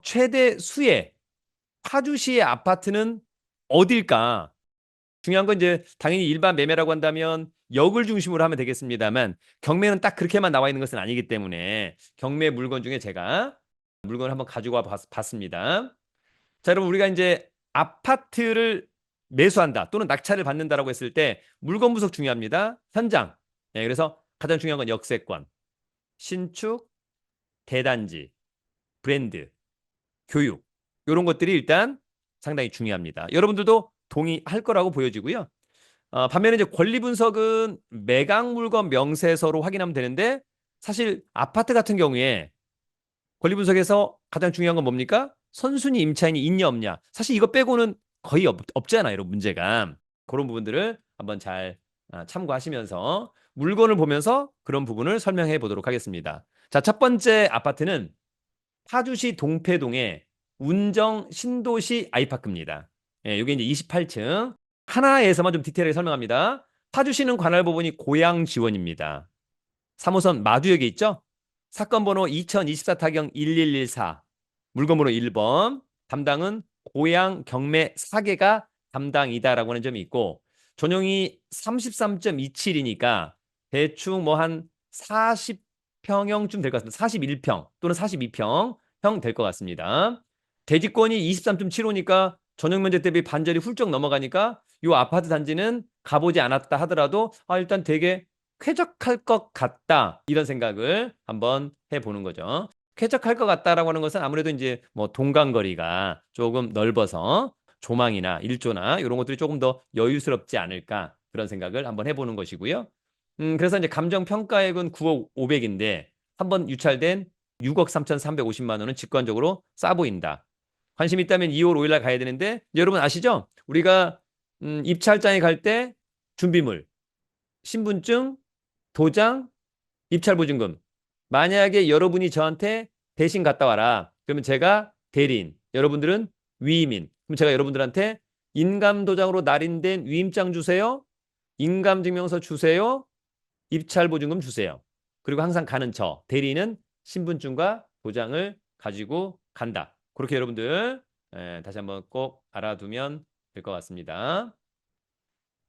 최대 수혜 파주시의 아파트는 어딜까? 중요한 건 이제 당연히 일반 매매라고 한다면 역을 중심으로 하면 되겠습니다만 경매는 딱 그렇게만 나와 있는 것은 아니기 때문에 경매 물건 중에 제가 물건을 한번 가지고 와 봤습니다. 자, 여러분 우리가 이제 아파트를 매수한다 또는 낙찰을 받는다라고 했을 때 물건 분석 중요합니다. 현장. 예, 그래서 가장 중요한 건 역세권, 신축, 대단지, 브랜드, 교육. 이런 것들이 일단 상당히 중요합니다. 여러분들도 동의할 거라고 보여지고요. 반면에 이제 권리 분석은 매각 물건 명세서로 확인하면 되는데 사실 아파트 같은 경우에 권리 분석에서 가장 중요한 건 뭡니까? 선순위 임차인이 있냐 없냐. 사실 이거 빼고는 거의 없잖아요, 여러분 문제가. 그런 부분들을 한번 잘 참고하시면서 물건을 보면서 그런 부분을 설명해 보도록 하겠습니다. 자, 첫 번째 아파트는 파주시 동패동의 운정 신도시 아이파크입니다. 예, 이게 이제 28층. 하나에서만 좀 디테일하게 설명합니다. 파주시는 관할법원이 고양 지원입니다. 3호선 마두역에 있죠? 사건 번호 2024-1114, 물건 번호 1번, 담당은 고양 경매 사계가 담당이다라고 하는 점이 있고, 전용이 33.27이니까 대충 뭐 한 40평형쯤 될 것 같습니다. 41평 또는 42평형 될 것 같습니다. 대지권이 23.75니까 전용 면적 대비 반절이 훌쩍 넘어가니까 이 아파트 단지는 가보지 않았다 하더라도 일단 되게 쾌적할 것 같다 이런 생각을 한번 해보는 거죠. 쾌적할 것 같다라고 하는 것은 아무래도 이제 뭐 동간거리가 조금 넓어서 조망이나 일조나 이런 것들이 조금 더 여유스럽지 않을까 그런 생각을 한번 해보는 것이고요. 그래서 이제 감정 평가액은 9억 5백인데 한번 유찰된 6억 3,350만 원은 직관적으로 싸 보인다. 관심 있다면 2월 5일 날 가야 되는데 여러분 아시죠? 우리가 입찰장에 갈 때 준비물, 신분증, 도장, 입찰보증금. 만약에 여러분이 저한테 대신 갔다 와라. 그러면 제가 대리인, 여러분들은 위임인. 그럼 제가 여러분들한테 인감도장으로 날인된 위임장 주세요. 인감증명서 주세요. 입찰보증금 주세요. 그리고 항상 가는 대리인은 신분증과 도장을 가지고 간다. 그렇게 여러분들 다시 한번 꼭 알아두면 될 것 같습니다.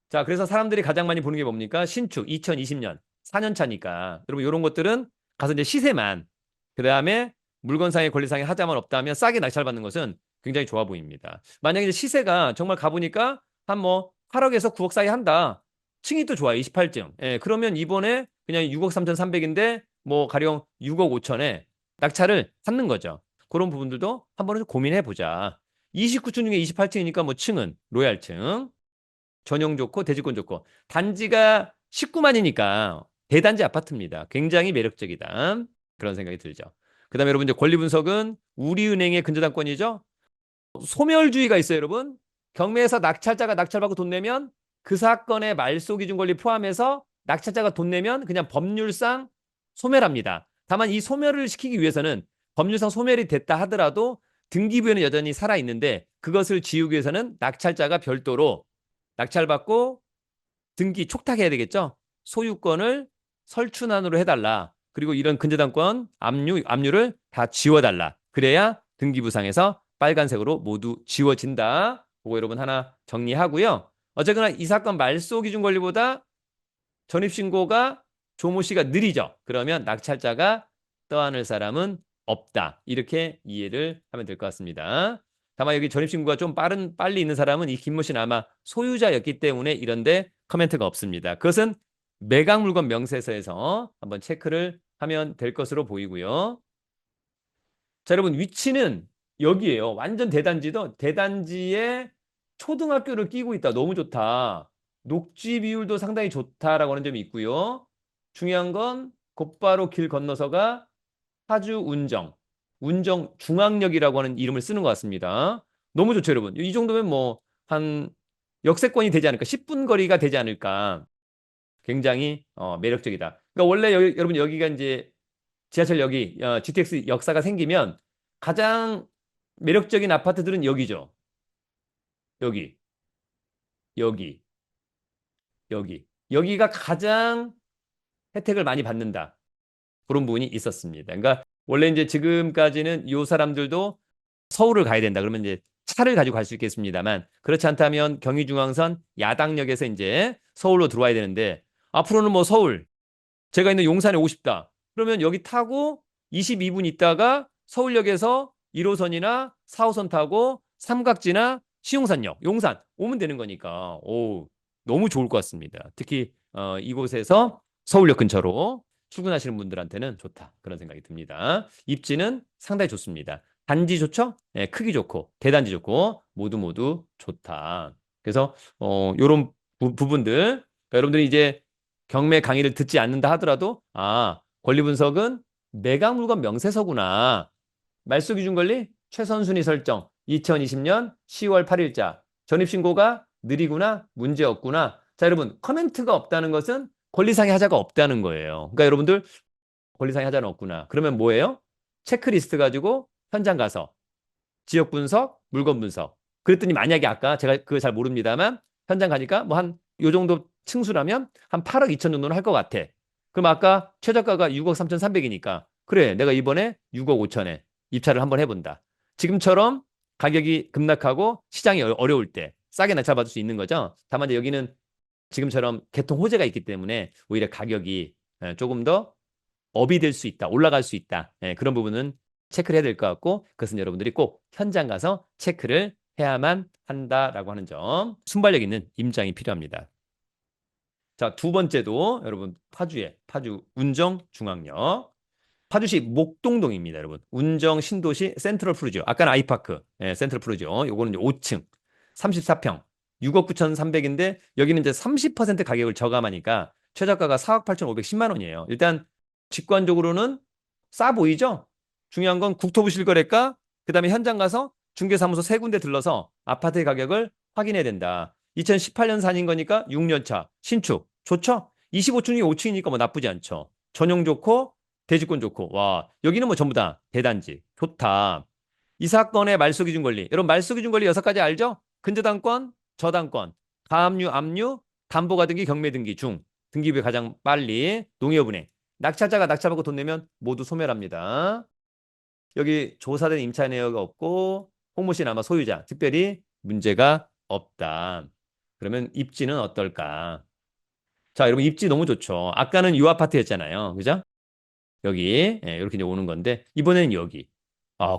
자, 그래서 사람들이 가장 많이 보는 게 뭡니까? 신축 2020년 4년 차니까. 여러분 이런 것들은 가서 이제 시세만 그다음에 물건상의 권리상의 하자만 없다면 싸게 낙찰받는 것은 굉장히 좋아 보입니다. 만약에 이제 시세가 정말 가보니까 한 뭐 8억에서 9억 사이 한다. 층이 또 좋아요. 28층. 예, 그러면 이번에 그냥 6억 3,300인데 뭐 가령 6억 5천에 낙찰을 받는 거죠. 그런 부분들도 한번은 고민해 보자. 29층 중에 28층이니까 뭐 층은 로얄층. 전용 좋고 대지권 좋고 단지가 19만이니까 대단지 아파트입니다. 굉장히 매력적이다. 그런 생각이 들죠. 그다음에 여러분 이제 권리 분석은 우리은행의 근저당권이죠. 소멸주의가 있어요, 여러분. 경매에서 낙찰자가 낙찰받고 돈 내면 그 사건의 말소 기준 권리 포함해서 낙찰자가 돈 내면 그냥 법률상 소멸합니다. 다만 이 소멸을 시키기 위해서는 법률상 소멸이 됐다 하더라도 등기부에는 여전히 살아 있는데 그것을 지우기 위해서는 낙찰자가 별도로 낙찰받고 등기 촉탁해야 되겠죠. 소유권을 설춘안으로 해달라. 그리고 이런 근저당권 압류를 다 지워달라. 그래야 등기부상에서 빨간색으로 모두 지워진다. 그거 여러분 하나 정리하고요. 어쨌거나 이 사건 말소 기준 권리보다 전입신고가 조모 씨가 느리죠. 그러면 낙찰자가 떠안을 사람은 없다. 이렇게 이해를 하면 될 것 같습니다. 다만 여기 전입신고가 좀 빨리 있는 사람은 이 김모 씨는 아마 소유자였기 때문에 이런데 커멘트가 없습니다. 그것은 매각 물건 명세서에서 한번 체크를 하면 될 것으로 보이고요. 자, 여러분 위치는 여기에요. 완전 대단지도 대단지에 초등학교를 끼고 있다. 너무 좋다. 녹지 비율도 상당히 좋다라고 하는 점이 있고요. 중요한 건 곧바로 길 건너서가 파주 운정 중앙역이라고 하는 이름을 쓰는 것 같습니다. 너무 좋죠, 여러분. 이 정도면 뭐 한 역세권이 되지 않을까? 10분 거리가 되지 않을까? 굉장히 매력적이다. 그러니까 원래 여러분 여기가 이제 지하철역이 GTX 역사가 생기면 가장 매력적인 아파트들은 여기죠. 여기, 여기, 여기. 여기가 가장 혜택을 많이 받는다. 그런 부분이 있었습니다. 그러니까 원래 이제 지금까지는 이 사람들도 서울을 가야 된다. 그러면 이제 차를 가지고 갈 수 있겠습니다만 그렇지 않다면 경의중앙선 야당역에서 이제 서울로 들어와야 되는데 앞으로는 뭐 서울 제가 있는 용산에 오고 싶다. 그러면 여기 타고 22분 있다가 서울역에서 1호선이나 4호선 타고 삼각지나 시용산역, 용산 오면 되는 거니까 오, 너무 좋을 것 같습니다. 특히 이곳에서 서울역 근처로 출근하시는 분들한테는 좋다. 그런 생각이 듭니다. 입지는 상당히 좋습니다. 단지 좋죠? 네, 크기 좋고 대단지 좋고 모두 모두 좋다. 그래서 요런 부분들 그러니까 여러분들이 이제 경매 강의를 듣지 않는다 하더라도 아, 권리 분석은 매각 물건 명세서구나. 말소기준 권리 최선순위 설정 2020년 10월 8일자 전입신고가 느리구나 문제 없구나. 자 여러분 커멘트가 없다는 것은 권리상의 하자가 없다는 거예요. 그러니까 여러분들 권리상의 하자는 없구나. 그러면 뭐예요? 체크리스트 가지고 현장 가서 지역 분석, 물건 분석. 그랬더니 만약에 아까 제가 그거 잘 모릅니다만 현장 가니까 뭐 한 요 정도 층수라면 한 8억 2천 정도는 할 것 같아. 그럼 아까 최저가가 6억 3,300이니까 그래 내가 이번에 6억 5천에 입찰을 한번 해본다. 지금처럼 가격이 급락하고 시장이 어려울 때 싸게 낙찰받을 수 있는 거죠. 다만 여기는 지금처럼 개통 호재가 있기 때문에 오히려 가격이 조금 더 업이 될 수 있다, 올라갈 수 있다. 그런 부분은 체크를 해야 될 것 같고 그것은 여러분들이 꼭 현장 가서 체크를 해야만 한다라고 하는 점. 순발력 있는 임장이 필요합니다. 자, 두 번째도 여러분 파주 운정 중앙역. 파주시 목동동입니다, 여러분. 운정 신도시 센트럴 푸르지오. 아까는 아이파크, 센트럴 푸르지오. 요거는 이제 5층, 34평, 6억 9,300인데 여기는 이제 30% 가격을 저감하니까 최저가가 4억 8,510만 원이에요. 일단 직관적으로는 싸 보이죠? 중요한 건 국토부실거래가, 그다음에 현장 가서 중개사무소 세 군데 들러서 아파트의 가격을 확인해야 된다. 2018년 산인 거니까 6년 차 신축 좋죠? 25층이 5층이니까 뭐 나쁘지 않죠. 전용 좋고 대지권 좋고 와 여기는 뭐 전부 다 대단지 좋다. 이 사건의 말소기준 권리 여러분 말소기준 권리 6가지 알죠? 근저당권, 저당권, 가압류, 압류, 담보가등기, 경매등기 중 등기부에 가장 빨리 농협은행 낙찰자가 낙찰받고 돈 내면 모두 소멸합니다. 여기 조사된 임차 내역이 없고 홍모 씨는 아마 소유자 특별히 문제가 없다. 그러면 입지는 어떨까? 자 여러분 입지 너무 좋죠. 아까는 이 아파트였잖아요. 그죠? 여기 이렇게 이제 오는 건데 이번에는 여기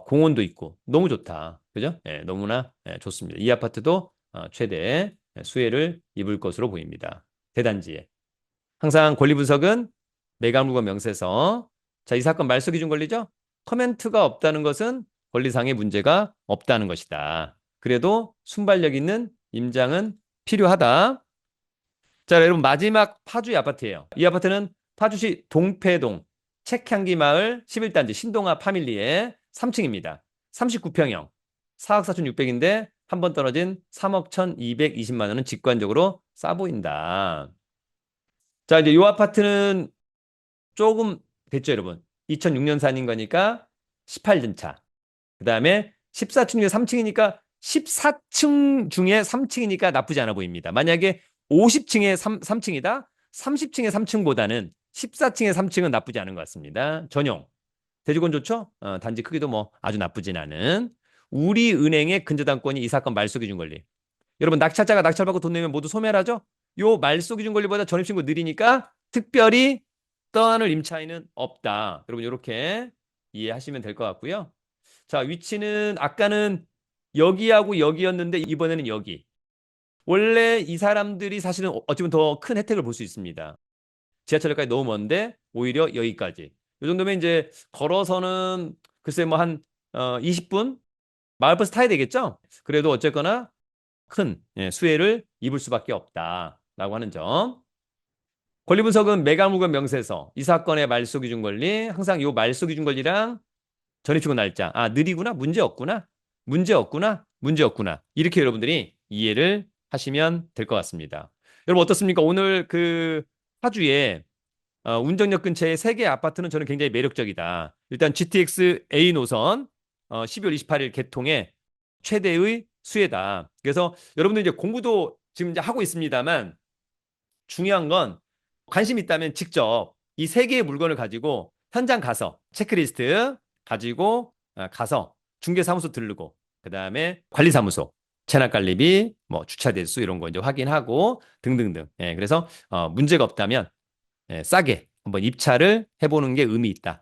공원도 있고 너무 좋다. 그죠? 너무나 좋습니다. 이 아파트도 최대 수혜를 입을 것으로 보입니다. 대단지에. 항상 권리 분석은 매각물건 명세서. 자, 이 사건 말소 기준 권리죠? 커멘트가 없다는 것은 권리상의 문제가 없다는 것이다. 그래도 순발력 있는 임장은 필요하다. 자, 여러분 마지막 파주의 아파트예요. 이 아파트는 파주시 동패동 책향기 마을 11단지 신동아 파밀리의 3층입니다. 39평형 4억 4,600인데 한 번 떨어진 3억 1,220만 원은 직관적으로 싸 보인다. 자, 이제 이 아파트는 조금 됐죠, 여러분. 2006년 산인 거니까 18년 차. 그 다음에 14층 중에 3층이니까 14층 중에 3층이니까 나쁘지 않아 보입니다. 만약에 50층에 3층이다? 30층에 3층보다는 14층에 3층은 나쁘지 않은 것 같습니다. 전용. 대지권 좋죠? 단지 크기도 뭐 아주 나쁘진 않은. 우리은행의 근저당권이 이 사건 말소기준 권리. 여러분 낙찰자가 낙찰받고 돈 내면 모두 소멸하죠? 요 말소기준 권리보다 전입신고 느리니까 특별히 떠안을 임차인은 없다. 여러분 이렇게 이해하시면 될 것 같고요. 자, 위치는 아까는 여기하고 여기였는데 이번에는 여기. 원래 이 사람들이 사실은 어찌 보면 더 큰 혜택을 볼 수 있습니다. 지하철역까지 너무 먼데 오히려 여기까지. 이 정도면 이제 걸어서는 글쎄 뭐 한 20분 마을버스 타야 되겠죠? 그래도 어쨌거나 큰 수혜를 입을 수밖에 없다라고 하는 점. 권리 분석은 매각물건 명세서 이 사건의 말소기준 권리 항상 요 말소기준 권리랑 전입신고 날짜 느리구나 문제 없구나 문제 없구나 문제 없구나 이렇게 여러분들이 이해를 하시면 될 것 같습니다. 여러분 어떻습니까? 오늘 그 파주에 운정역 근처의 세 개의 아파트는 저는 굉장히 매력적이다. 일단 GTX A 노선 12월 28일 개통에 최대의 수혜다. 그래서 여러분들 이제 공부도 지금 이제 하고 있습니다만 중요한 건 관심 있다면 직접 이 세 개의 물건을 가지고 현장 가서 체크리스트 가지고 가서 중개사무소 들르고 그다음에 관리사무소 체납관리비, 뭐 주차 대수 이런 거 이제 확인하고 등등등. 예, 그래서 문제가 없다면 싸게 한번 입찰을 해보는 게 의미 있다.